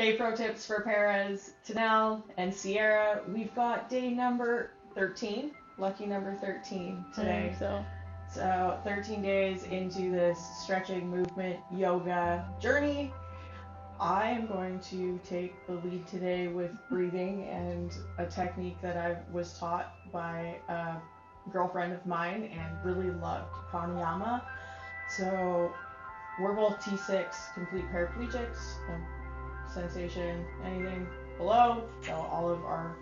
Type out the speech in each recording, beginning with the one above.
Hey, pro tips for Paras, Tanel, and Sierra. We've got day number 13, lucky number 13 today. So 13 days into this stretching movement yoga journey. I am going to take the lead today with breathing and a technique that I was taught by a girlfriend of mine and really loved, Pranayama. So we're both T6 complete paraplegics. Sensation, anything below, so all of our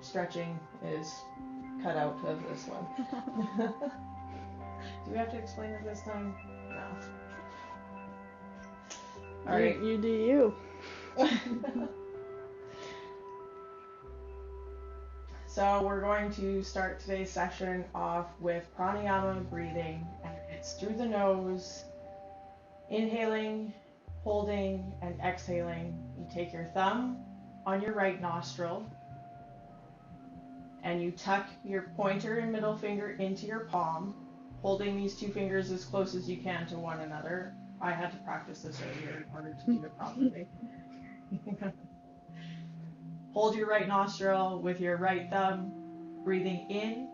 stretching is cut out of this one. Do we have to explain it this time? No. Alright. You do you. So we're going to start today's session off with pranayama breathing, and it's through the nose, inhaling, holding, and exhaling. You take your thumb on your right nostril and you tuck your pointer and middle finger into your palm, holding these two fingers as close as you can to one another. I had to practice this earlier in order to do it properly. Hold your right nostril with your right thumb, breathing in,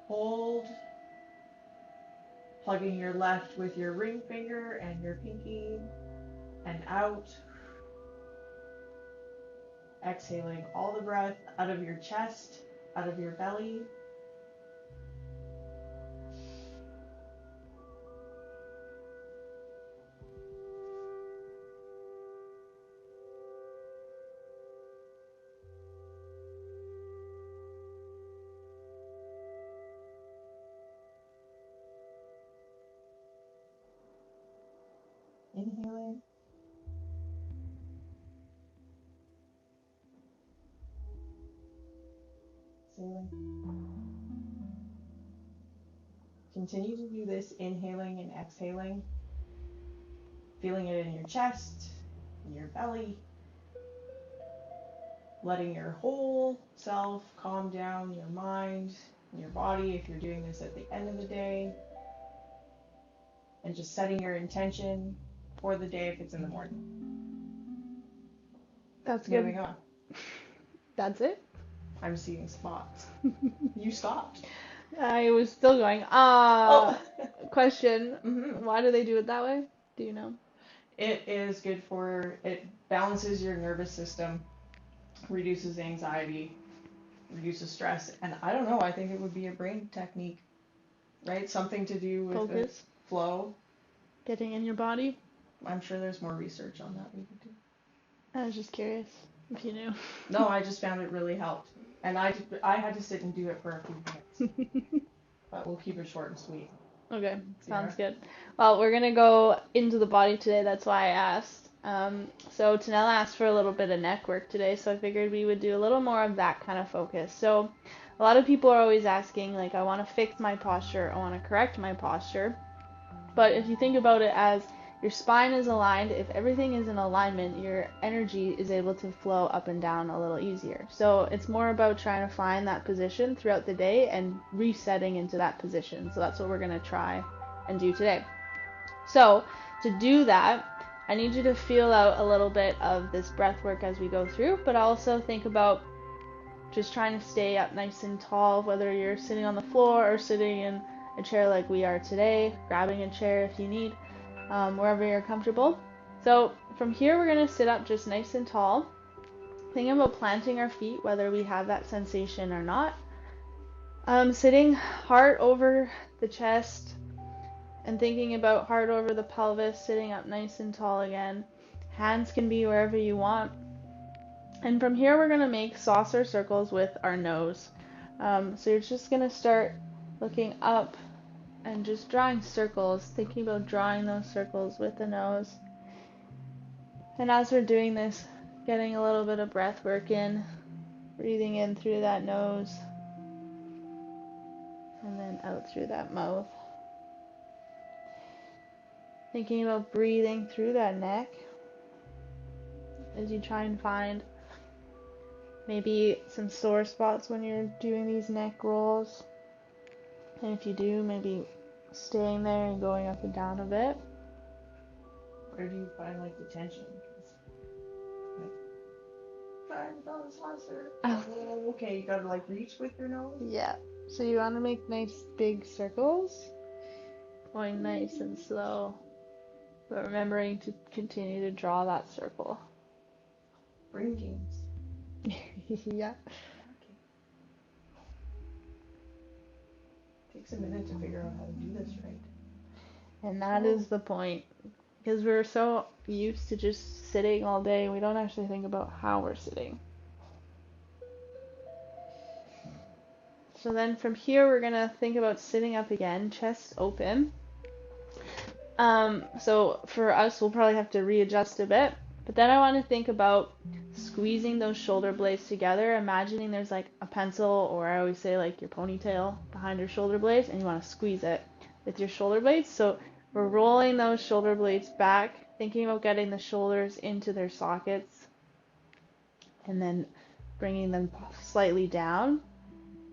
hold, plugging your left with your ring finger and your pinky, and out. Exhaling all the breath out of your chest, out of your belly. Inhaling. Exhaling. Continue to do this inhaling and exhaling, feeling it in your chest, in your belly, letting your whole self calm down, your mind, your body if you're doing this at the end of the day, and just setting your intention for the day if it's in the morning. That's good. Moving on. That's it? I'm seeing spots. You stopped. I was still going. Question. Mm-hmm. Why do they do it that way? Do you know? It is good for, it balances your nervous system, reduces anxiety, reduces stress, and I don't know, I think it would be a brain technique, right? Something to do with Focus. The flow. Getting in your body. I'm sure there's more research on that we could do. I was just curious if you knew. No, I just found it really helped. And I had to sit and do it for a few minutes. But we'll keep it short and sweet. Okay, sounds good. Well, we're going to go into the body today. That's why I asked. So Tanella asked for a little bit of neck work today, so I figured we would do a little more of that kind of focus. So a lot of people are always asking, like, I want to fix my posture, I want to correct my posture. But if you think about it as your spine is aligned, if everything is in alignment, your energy is able to flow up and down a little easier. So it's more about trying to find that position throughout the day and resetting into that position. So that's what we're going to try and do today. So to do that, I need you to feel out a little bit of this breath work as we go through, but also think about just trying to stay up nice and tall, whether you're sitting on the floor or sitting in a chair like we are today, grabbing a chair if you need. Wherever you're comfortable. So from here we're going to sit up just nice and tall, thinking about planting our feet whether we have that sensation or not. Sitting heart over the chest and thinking about heart over the pelvis, sitting up nice and tall again. Hands can be wherever you want. And from here we're going to make saucer circles with our nose. So you're just going to start looking up and just drawing circles, thinking about drawing those circles with the nose. And as we're doing this, getting a little bit of breath work in, breathing in through that nose, and then out through that mouth. Thinking about breathing through that neck as you try and find maybe some sore spots when you're doing these neck rolls. And if you do, maybe staying there and going up and down a bit. Where do you find like the tension? Like, trying to balance saucer. Oh, okay, you gotta like reach with your nose. Yeah. So you want to make nice big circles, going nice and slow, but remembering to continue to draw that circle. Brain games. Yeah. Okay. Takes a minute to figure out how to do this right. And that is the point. Because we're so used to just sitting all day, we don't actually think about how we're sitting. So then from here, we're going to think about sitting up again, chest open. So for us, we'll probably have to readjust a bit. But then I want to think about squeezing those shoulder blades together, imagining there's like a pencil, or I always say like your ponytail behind your shoulder blades, and you want to squeeze it with your shoulder blades. So we're rolling those shoulder blades back, thinking about getting the shoulders into their sockets, and then bringing them slightly down.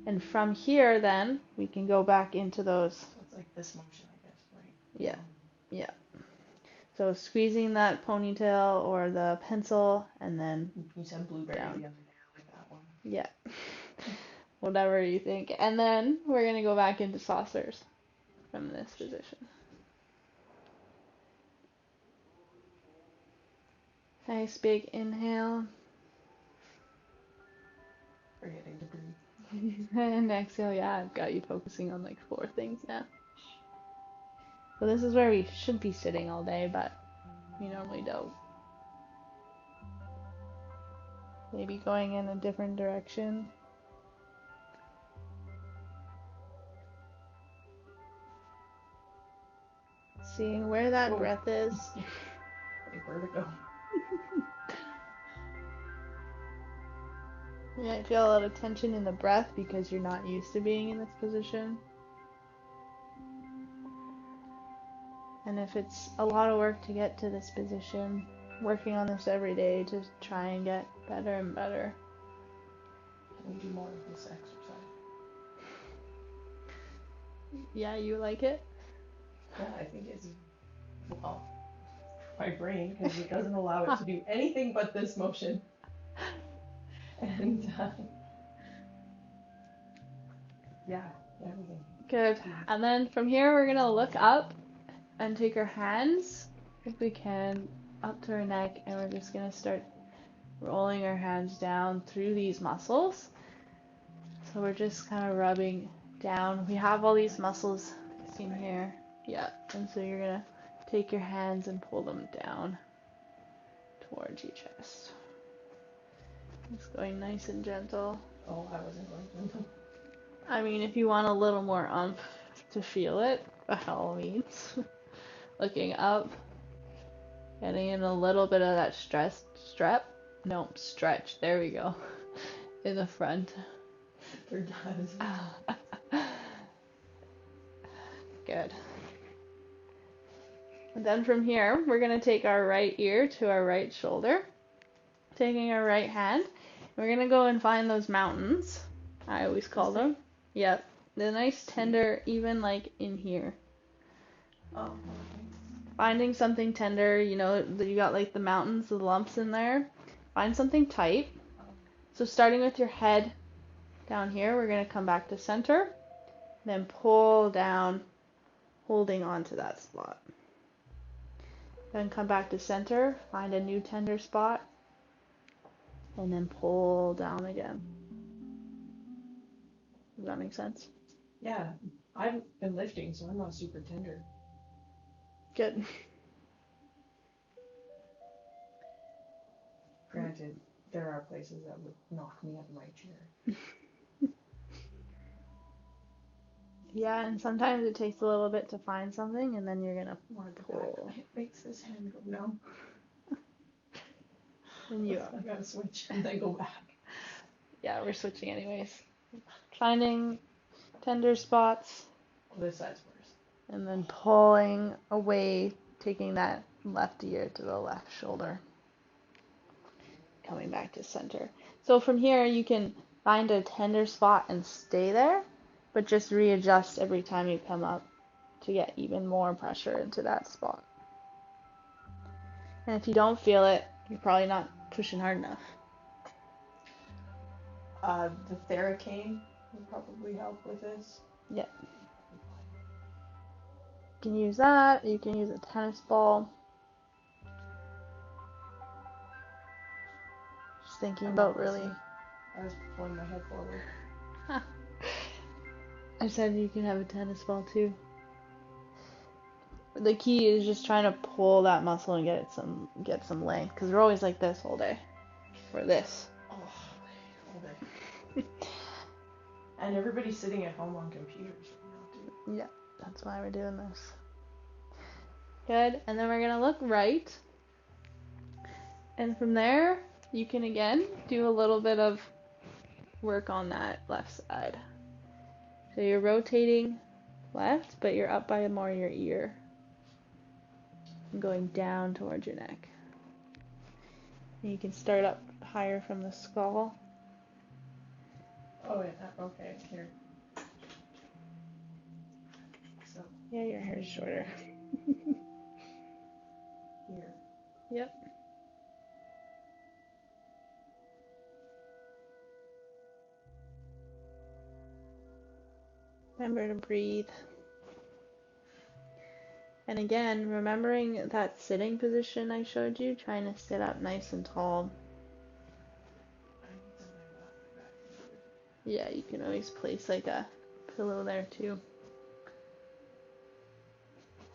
And from here, then, we can go back into those. So it's like this motion, I guess, right? Yeah, yeah. So squeezing that ponytail or the pencil, and then you said blueberry down. The other day, I like that one. Yeah. Whatever you think. And then we're going to go back into saucers from this position. Nice big inhale. Forgetting to breathe. And exhale. Yeah, I've got you focusing on like 4 things now. So this is where we should be sitting all day, but we normally don't. Maybe going in a different direction. Seeing where that breath is. Like vertigo. Yeah, I feel a lot of tension in the breath because you're not used to being in this position. And if it's a lot of work to get to this position, working on this every day to try and get better and better. Can we do more of this exercise? Yeah, you like it? Yeah, I think it's, well, my brain, because it doesn't allow it to do anything but this motion. And, yeah, everything. Good. And then from here, we're going to look up and take our hands, if we can, up to our neck, and we're just going to start rolling our hands down through these muscles. So we're just kind of rubbing down. We have all these muscles in here. Yeah, and so you're going to take your hands and pull them down towards your chest. Just going nice and gentle. Oh, I wasn't going gentle. I mean, if you want a little more oomph to feel it, by all means. Looking up, getting in a little bit of that stretch, there we go, in the front. There does. Good. And then from here, we're going to take our right ear to our right shoulder, taking our right hand. We're going to go and find those mountains, I always call them. Yep. The nice tender, even like in here. Oh, okay. Finding something tender, you know, you got like the mountains, the lumps in there. Find something tight. So starting with your head down here, we're going to come back to center. Then pull down, holding on to that spot. Then come back to center, find a new tender spot, and then pull down again. Does that make sense? Yeah, I've been lifting, so I'm not super tender. Good. Granted, there are places that would knock me out of my chair. Yeah, and sometimes it takes a little bit to find something, and then you're gonna pull. It makes this hand go numb. And you I gotta switch and then go back. Yeah, we're switching anyways. Finding tender spots. Well, this side's worse. And then pulling away, taking that left ear to the left shoulder. Coming back to center. So from here, you can find a tender spot and stay there, but just readjust every time you come up to get even more pressure into that spot. And if you don't feel it, you're probably not pushing hard enough. The Theracane will probably help with this. Yeah. You can use that. You can use a tennis ball. Just thinking about really. I was pulling my head forward. I said you can have a tennis ball too. The key is just trying to pull that muscle and get some length, because we're always like this all day, or this. All day. And everybody's sitting at home on computers right now too. Yeah, that's why we're doing this. Good, and then we're gonna look right, and from there you can again do a little bit of work on that left side. So you're rotating left, but you're up by more your ear. And going down towards your neck. And you can start up higher from the skull. Oh, yeah, okay, here. So. Yeah, your hair's shorter. Here. Yep. Remember to breathe. And again, remembering that sitting position I showed you, trying to sit up nice and tall. Yeah, you can always place like a pillow there too.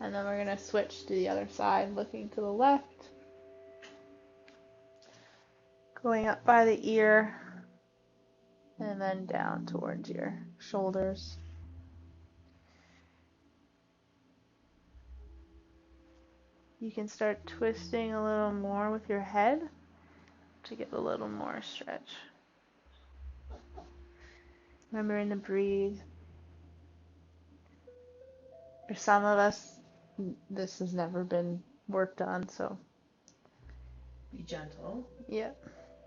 And then we're going to switch to the other side, looking to the left. Going up by the ear. And then down towards your shoulders. You can start twisting a little more with your head to get a little more stretch. Remembering to breathe. For some of us, this has never been worked on, so. Be gentle. Yeah.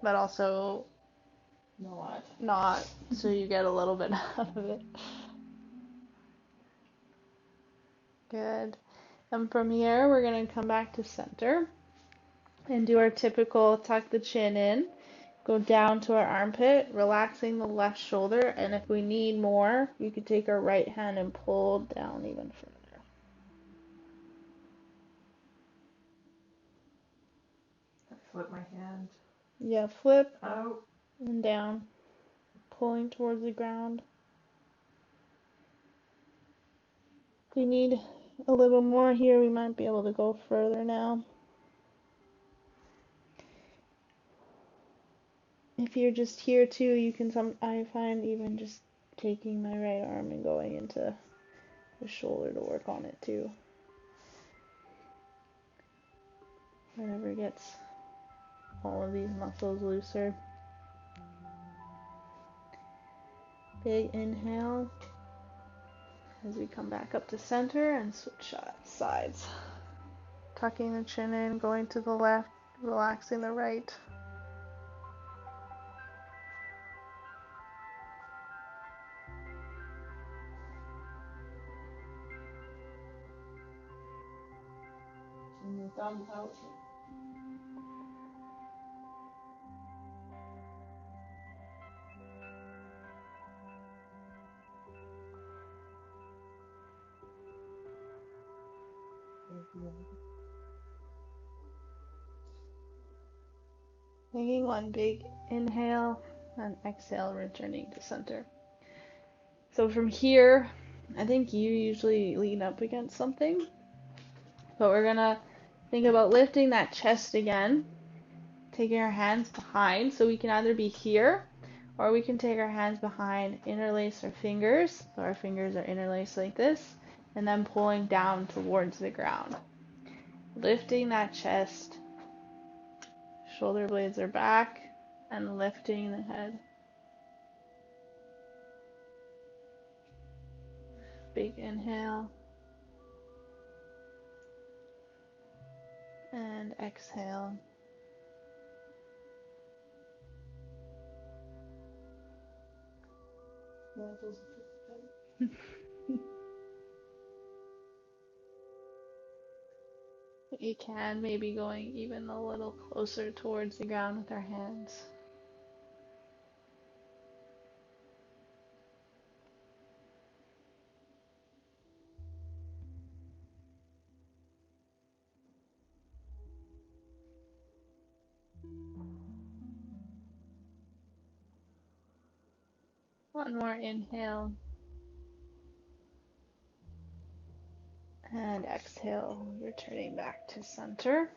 But also not, so you get a little bit out of it. Good. And from here, we're going to come back to center and do our typical tuck the chin in, go down to our armpit, relaxing the left shoulder, and if we need more, you could take our right hand and pull down even further. Flip my hand. Yeah, flip out and down, pulling towards the ground. If we need a little more here, we might be able to go further now. If you're just here too, you can I find even just taking my right arm and going into the shoulder to work on it too. Whatever gets all of these muscles looser. Big inhale as we come back up to center and switch sides. Tucking the chin in, going to the left, relaxing the right. And the thumb out. Taking one big inhale and exhale, returning to center. So from here, I think you usually lean up against something, but we're gonna think about lifting that chest again, taking our hands behind, so we can either be here or we can take our hands behind, interlace our fingers, so our fingers are interlaced like this, and then pulling down towards the ground. Lifting that chest, shoulder blades are back, and lifting the head. Big inhale. And exhale. We can maybe going even a little closer towards the ground with our hands. One more inhale. And exhale, returning back to center.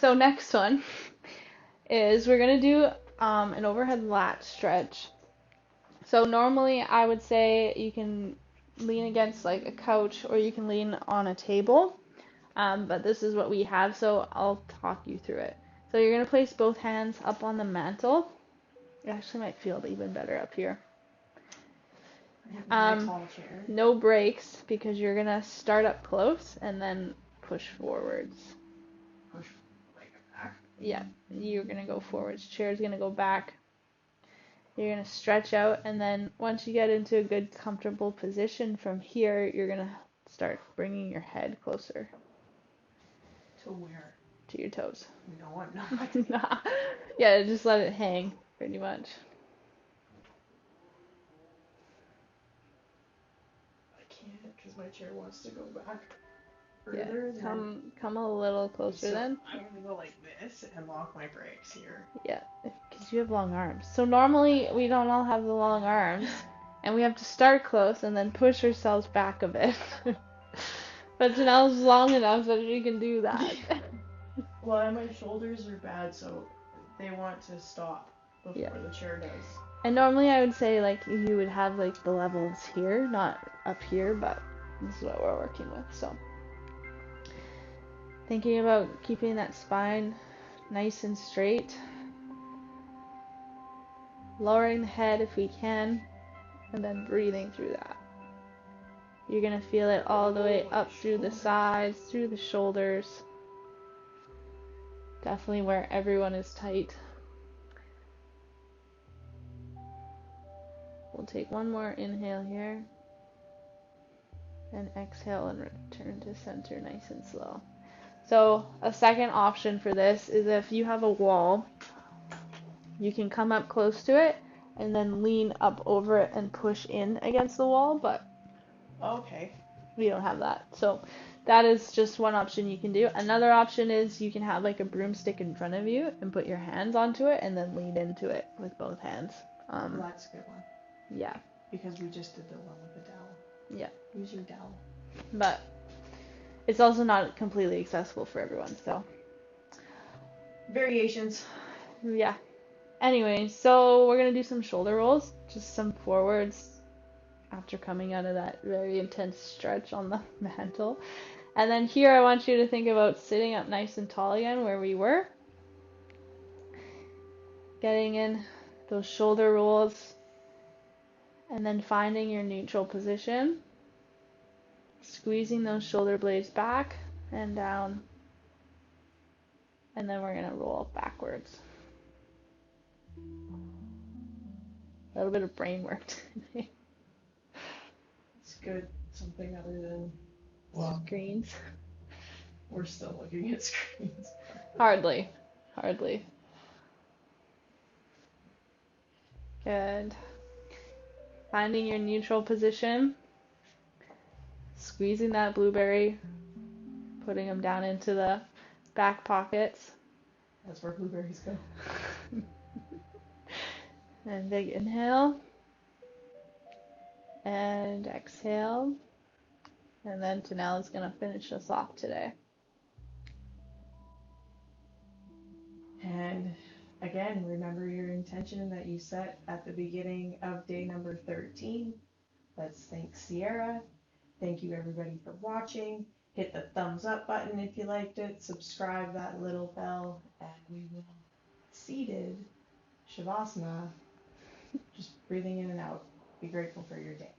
So next one is we're going to do an overhead lat stretch. So normally I would say you can lean against like a couch or you can lean on a table. But this is what we have, so I'll talk you through it. So you're going to place both hands up on the mantle. It actually might feel even better up here. No breaks because you're going to start up close and then push forwards. Push like back? Yeah, you're going to go forwards. Chair's going to go back. You're going to stretch out, and then once you get into a good comfortable position from here, you're going to start bringing your head closer. To where? To your toes. No. Yeah, just let it hang, pretty much. I can't because my chair wants to go back further. Yeah, come a little closer then. I'm going to go like this and lock my brakes here. Yeah, because you have long arms. So normally we don't all have the long arms, and we have to start close and then push ourselves back a bit. But Janelle's long enough that she can do that. Well, and my shoulders are bad, so they want to stop before the chair does. And normally I would say like you would have like the levels here, not up here, but this is what we're working with. So thinking about keeping that spine nice and straight. Lowering the head if we can, and then breathing through that. You're going to feel it all the way up through the sides, through the shoulders. Definitely where everyone is tight. We'll take one more inhale here. And exhale and return to center nice and slow. So a second option for this is if you have a wall, you can come up close to it and then lean up over it and push in against the wall, but okay, we don't have that. So that is just one option you can do. Another option is you can have like a broomstick in front of you and put your hands onto it and then lean into it with both hands. Well, that's a good one. Yeah. Because we just did the one with the dowel. Yeah. Use your dowel. But it's also not completely accessible for everyone, so. Variations. Yeah. Anyway, so we're going to do some shoulder rolls, just some forwards after coming out of that very intense stretch on the mantle. And then here I want you to think about sitting up nice and tall again where we were. Getting in those shoulder rolls and then finding your neutral position. Squeezing those shoulder blades back and down. And then we're going to roll backwards. A little bit of brain work today. It's good. Something other than screens. We're still looking at screens. Hardly. Good. Finding your neutral position. Squeezing that blueberry. Putting them down into the back pockets. That's where blueberries go. And big inhale. And exhale. And then Tanel is going to finish us off today. And again, remember your intention that you set at the beginning of day number 13. Let's thank Sierra. Thank you everybody for watching. Hit the thumbs up button if you liked it. Subscribe, that little bell, and we will seated Shavasana. Just breathing in and out. Be grateful for your day.